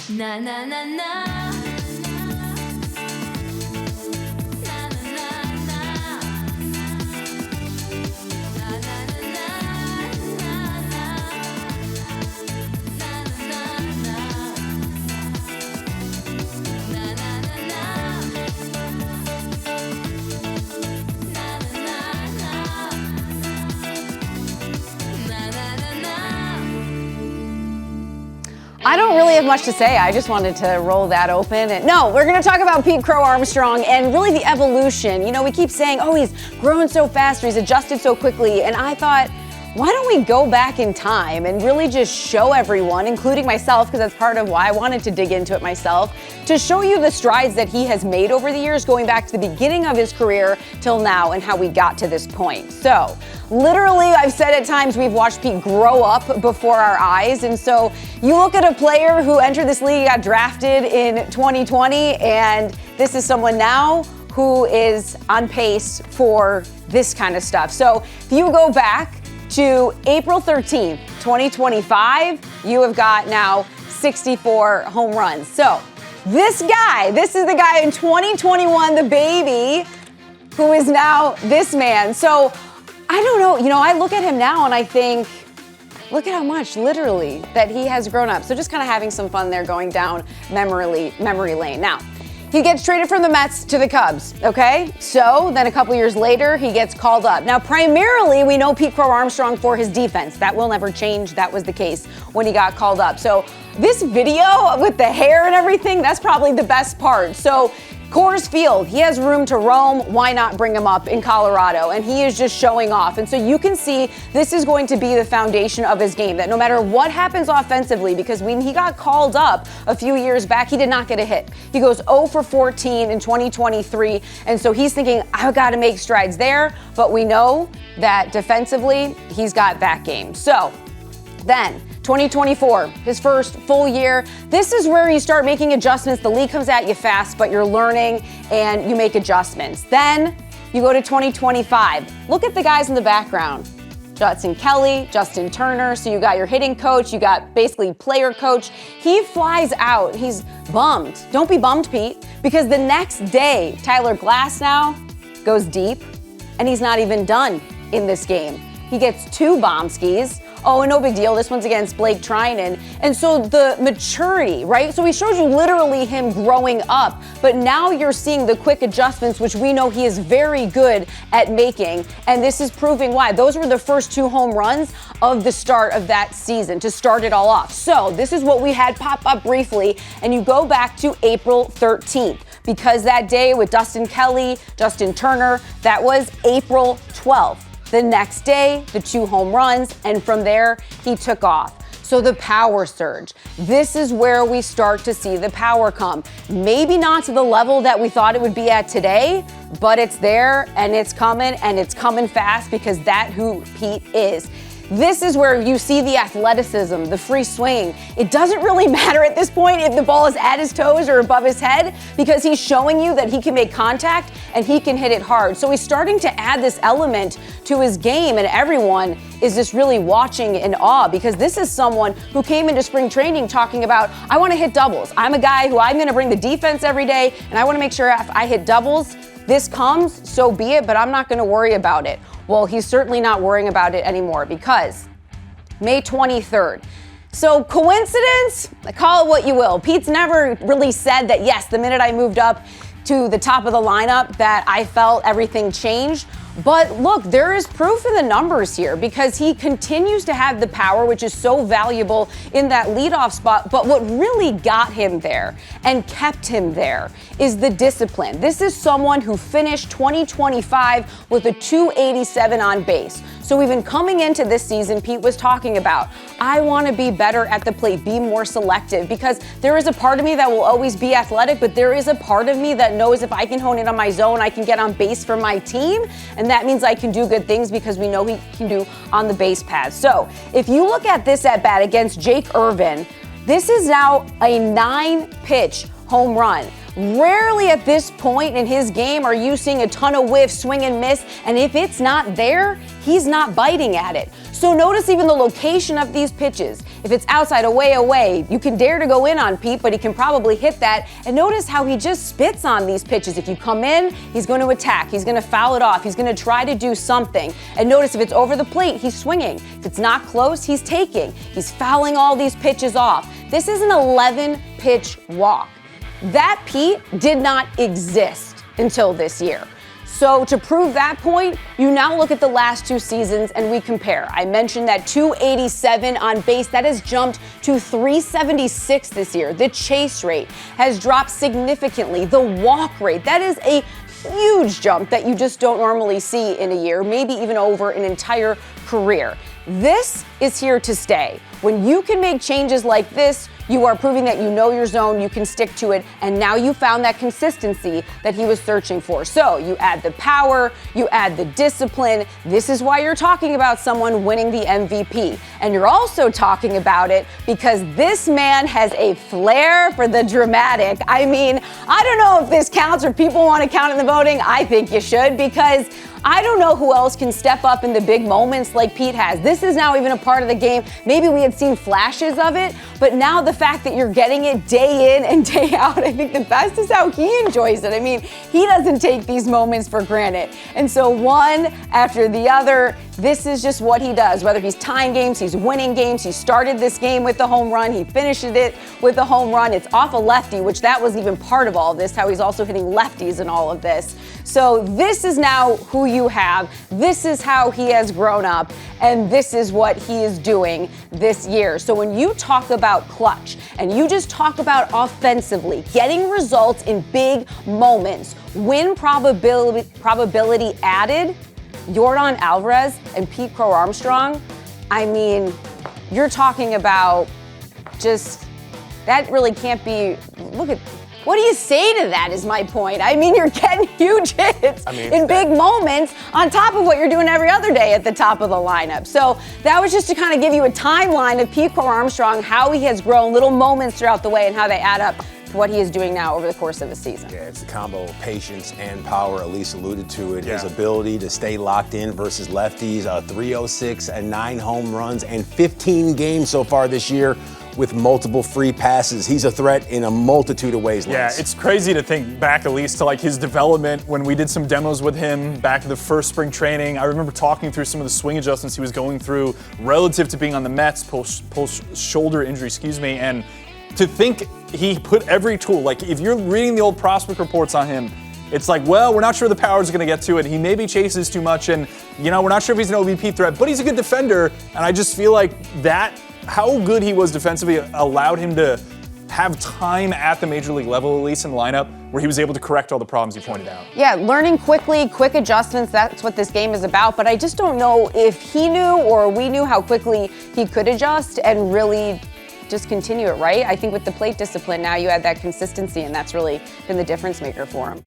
Na na na na. I don't really have much to say. I just wanted to roll that open. And no, we're going to talk about Pete Crow-Armstrong and really the evolution. You know, we keep saying, oh, he's grown so fast or he's adjusted so quickly. And I thought, why don't we go back in time and really just show everyone, including myself, because that's part of why I wanted to dig into it myself, to show you the strides that he has made over the years, going back to the beginning of his career till now and how we got to this point. So literally, I've said at times we've watched Pete grow up before our eyes. And so you look at a player who entered this league, got drafted in 2020, and this is someone now who is on pace for this kind of stuff. So if you go back to April 13th, 2025, you have got now 64 home runs. So this is the guy in 2021, the baby, who is now this man. So I don't know, you know, I look at him now and I think, look at how much, literally, that he has grown up. So just kind of having some fun there going down memory lane. Now, he gets traded from the Mets to the Cubs, okay? So then a couple years later, he gets called up. Now, primarily, we know Pete Crow-Armstrong for his defense. That will never change. That was the case when he got called up. So this video with the hair and everything, that's probably the best part. So Coors Field, he has room to roam. Why not bring him up in Colorado? And he is just showing off. And so you can see this is going to be the foundation of his game, that no matter what happens offensively, because when he got called up a few years back, he did not get a hit. He goes 0 for 14 in 2023. And so he's thinking, I've got to make strides there. But we know that defensively, he's got that game. So then 2024, his first full year. This is where you start making adjustments. The league comes at you fast, but you're learning and you make adjustments. Then you go to 2025. Look at the guys in the background. Judson Kelly, Justin Turner. So you got your hitting coach, you got basically player coach. He flies out. He's bummed. Don't be bummed, Pete, because the next day, Tyler Glasnow goes deep and he's not even done in this game. He gets 2 bomb skis. Oh, no big deal. This one's against Blake Trinan. And so the maturity, right? So he shows you literally him growing up, but now you're seeing the quick adjustments, which we know he is very good at making. And this is proving why. Those were the first 2 home runs of the start of that season to start it all off. So this is what we had pop up briefly. And you go back to April 13th, because that day with Dustin Kelly, Justin Turner, that was April 12th. The next day, the 2 home runs, and from there, he took off. So the power surge. This is where we start to see the power come. Maybe not to the level that we thought it would be at today, but it's there, and it's coming fast, because that's who Pete is. This is where you see the athleticism, the free swing. It doesn't really matter at this point if the ball is at his toes or above his head, because he's showing you that he can make contact and he can hit it hard. So he's starting to add this element to his game, and everyone is just really watching in awe, because this is someone who came into spring training talking about, I want to hit doubles. I'm a guy who I'm going to bring the defense every day, and I want to make sure if I hit doubles, this comes, so be it, but I'm not going to worry about it. Well, he's certainly not worrying about it anymore, because May 23rd. So coincidence? Call it what you will. Pete's never really said that, yes, the minute I moved up to the top of the lineup that I felt everything changed. But look, there is proof in the numbers here, because he continues to have the power, which is so valuable in that leadoff spot. But what really got him there and kept him there is the discipline. This is someone who finished 2025 with a 287 on base. So even coming into this season, Pete was talking about, I want to be better at the plate, be more selective, because there is a part of me that will always be athletic, but there is a part of me that knows if I can hone in on my zone, I can get on base for my team. And that means I can do good things, because we know he can do on the base paths. So if you look at this at bat against Jake Irvin, this is now a 9-pitch home run. Rarely at this point in his game are you seeing a ton of whiffs, swing and miss, and if it's not there, he's not biting at it. So notice even the location of these pitches. If it's outside, away, you can dare to go in on Pete, but he can probably hit that. And notice how he just spits on these pitches. If you come in, he's going to attack. He's going to foul it off. He's going to try to do something. And notice if it's over the plate, he's swinging. If it's not close, he's taking. He's fouling all these pitches off. This is an 11-pitch walk. That Pete did not exist until this year. So to prove that point, you now look at the last 2 seasons and we compare. I mentioned that 287 on base, that has jumped to 376 this year. The chase rate has dropped significantly. The walk rate, that is a huge jump that you just don't normally see in a year, maybe even over an entire career. This is here to stay. When you can make changes like this, you are proving that you know your zone, you can stick to it, and now you found that consistency that he was searching for. So you add the power, you add the discipline. This is why you're talking about someone winning the MVP. And you're also talking about it because this man has a flair for the dramatic. I mean, I don't know if this counts or people want to count in the voting. I think you should, because I don't know who else can step up in the big moments like Pete has. This is now even a part of the game. Maybe we had seen flashes of it, but now the fact that you're getting it day in and day out, I think the best is how he enjoys it. I mean, he doesn't take these moments for granted. And so one after the other, this is just what he does. Whether he's tying games, he's winning games. He started this game with the home run. He finished it with a home run. It's off a lefty, which that was even part of all of this, how he's also hitting lefties in all of this. So this is now who you have. This is how he has grown up, and this is what he is doing this year. So when you talk about clutch and you just talk about offensively, getting results in big moments, win probability added, Yordan Alvarez and Pete Crow-Armstrong, I mean, you're talking about just, that really can't be, look at, what do you say to that is my point. I mean, you're getting huge hits in big moments on top of what you're doing every other day at the top of the lineup. So that was just to kind of give you a timeline of Pete Crow-Armstrong, how he has grown, little moments throughout the way, and how they add up to what he is doing now over the course of a season. Yeah, it's a combo of patience and power. Elise alluded to it. His ability to stay locked in versus lefties, 306 and 9 home runs and 15 games so far this year with multiple free passes. He's a threat in a multitude of ways. Yeah, it's crazy to think back, at least, to like his development when we did some demos with him back in the first spring training. I remember talking through some of the swing adjustments he was going through relative to being on the Mets post shoulder injury, and to think he put every tool, like if you're reading the old prospect reports on him, it's like, well, we're not sure the power's going to get to it. He maybe chases too much, and we're not sure if he's an OVP threat, but he's a good defender. And I just feel like that, how good he was defensively, allowed him to have time at the major league level, at least in the lineup, where he was able to correct all the problems he pointed out. Yeah, learning quickly, quick adjustments, that's what this game is about. But I just don't know if he knew or we knew how quickly he could adjust and really just continue it, right? I think with the plate discipline, now you add that consistency, and that's really been the difference maker for him.